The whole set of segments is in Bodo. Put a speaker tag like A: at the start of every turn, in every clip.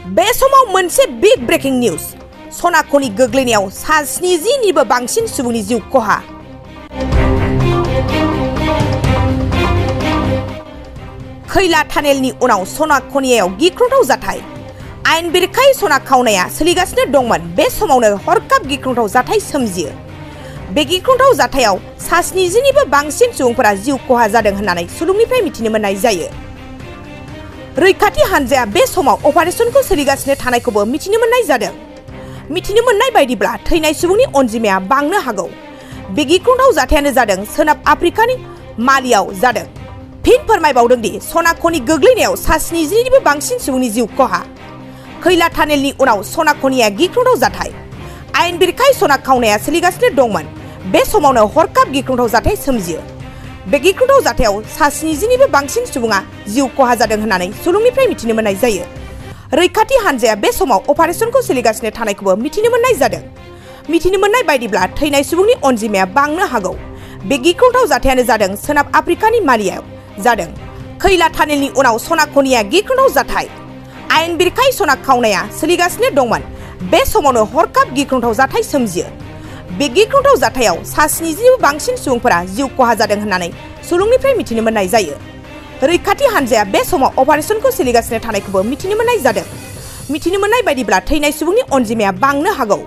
A: बे समाव मोनसे बिग ब्रेकिं निउज सनाख'नि गोग्लैनायाव सा 70 निबो बांसिन सुबुंनि जिउ खहा। खैला टानेलनि उनाव सनाख'नियाव गिख्रंथाव जाथाय। आयेन बेरेखायै सना खावनाया सोलिगासिनो दंमोन। बे समावनो हरखाब गिख्रंथाव जाथाय सोमजियो। बे गिख्रंथाव जाथायाव सा 70 निबो बांसिन सुबुंफोरा जिउ खहा जादों होननानै सुलुंनिफ्राय मिथिनो मोननाय जायो। रैखाथि हानजाया बे समाव अपारेशनखौ सोलिगासिनो थानायखौबो मिथिनो मोननाय जादों। मिथिनो मोननाय बायदिब्ला थैनाय सुबुंनि अनजिमाया बांनो हागौ। बे गिख्रंथाव जाथायानो जादों सोनाब आफ्रिकानि मालियाव जादों। फिन फोरमायबावदों दि सनाख'नि गोग्लैनायाव सा 70 निबो बांसिन सुबुंनि जिउ खहा। खैला टानेलनि उनाव सनाख'निया गिख्रंथाव जाथाय। आयेन बेरेखायै सना खावनाया सोलिगासिनो दंमोन। बे समावनो हरखाब गिख्रंथाव जाथाय सोमजियो। बे गिख्रंथाव जाथायाव सा 70 निबो बांसिन सुबुङा जिउ खहा जादों होननानै सुलुंनिफ्राय मिथिनो मोननाय जायो। रैखाथि हानजाया बे समाव अपारेशनखौ सोलिगासिनो थानायखौबो मिथिनो मोननाय जादों। मिथिनो मोननाय बायदिब्ला थैनाय सुबुंनि अनजिमाया बांनो हागौ। बे गिख्रंथाव जाथायानो जादों सोनाब आफ्रिकानि मालियाव जादों। खैला टानेलनि उनाव सनाख'निया गिख्रंथाव जाथाय। आयेन बेरेखायै सना खावनाया सोलिगासिनो दंमोन। बे समावनो हरखाब गिख्रंथाव जाथाय सोमजियो। बे गिख्रंथाव जाथायाव सा 70 निबो बांसिन सुबुंफोरा जिउ खहा जादों होननानै सुलुंनिफ्राय मिथिनो मोननाय जायो। रैखाथि हानजाया बे समाव अपारेशनखौ सोलिगासिनो थानायखौबो मिथिनो मोननाय जादों। मिथिनो मोननाय बायदिब्ला थैनाय सुबुंनि अनजिमाया बांनो हागौ।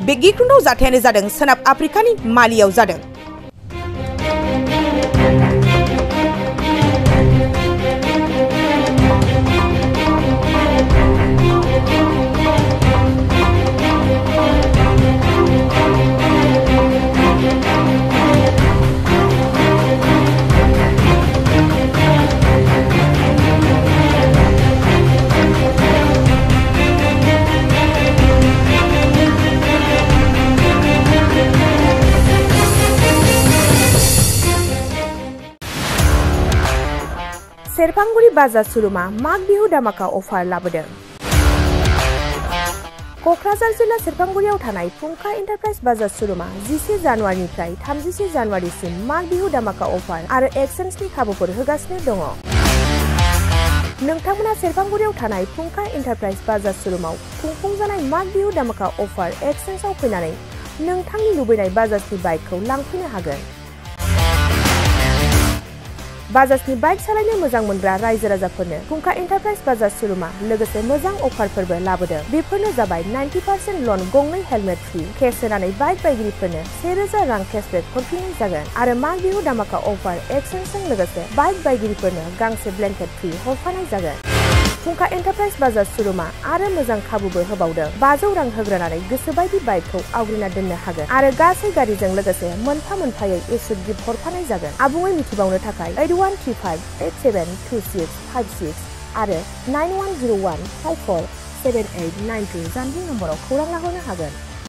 A: बे गिख्रंथाव जाथायानो जादों सोनाब आफ्रिकानि मालियाव जादों। सेरफांगुरि बाजार श'रुमा माग बिहु दामाका अफार लाबोदों। क'क्राझार जिल्ला सेरफांगुरियाव थानाय फुंखा एन्टारप्राइज बाजार श'रुमा 11 जानुवारिनिफ्राय 31 जानुवारिसिम माग बिहु दामाका अफार आरो एक्सचेन्जनि खाबुफोर होगासिनो दङ। नोंथांमोना सेरफांगुरियाव थानाय फुंखा एन्टारप्राइज बाजार श'रुमाव खुंफुंजानाय माग बिहु दामाका अफार एक्सचेन्जआव फैनानै नोंथांनि लुबैनाय बाजाजनि बाइकखौ लांफैनो हागोन। बाजाजनि बाइक सालायनो मोजां मोनग्रा रायजो राजाफोरनो फुंखा एन्टारप्राइज बाजार श'रुमा लोगोसे मोजां अफारफोरबो लाबोदों। बेफोरनो जाबाय 90% लन, गंनै हेलमेट फ्रि, केस होनानै बाइक बायगिरिफोरनो 1000 रां केसबेक हरफिननाय जागोन आरो माग बिहु दामाका अफार एक्सचेन्जजों लोगोसे बाइक बायगिरिफोरनो गांसे ब्लेंकेट फ्रि हरफानाय जागोन। फुंखा एन्टारप्राइज बाजार श'रुमा आरो मोजां खाबुबो होबावदों। 500 रां होग्रोनानै गोसोबायदि बाइकखौ आवग्रिना दोननो हागोन आरो गासै गारिजों लोगोसे मोनफा मोनफायै इस्युट गिफ्ट हरफानाय जागोन। आबुङै मिथिबावनो थाखाय 8135872656 आरो 9101547892 जानबुं नम्बराव खौरां लाहरनो हागोन।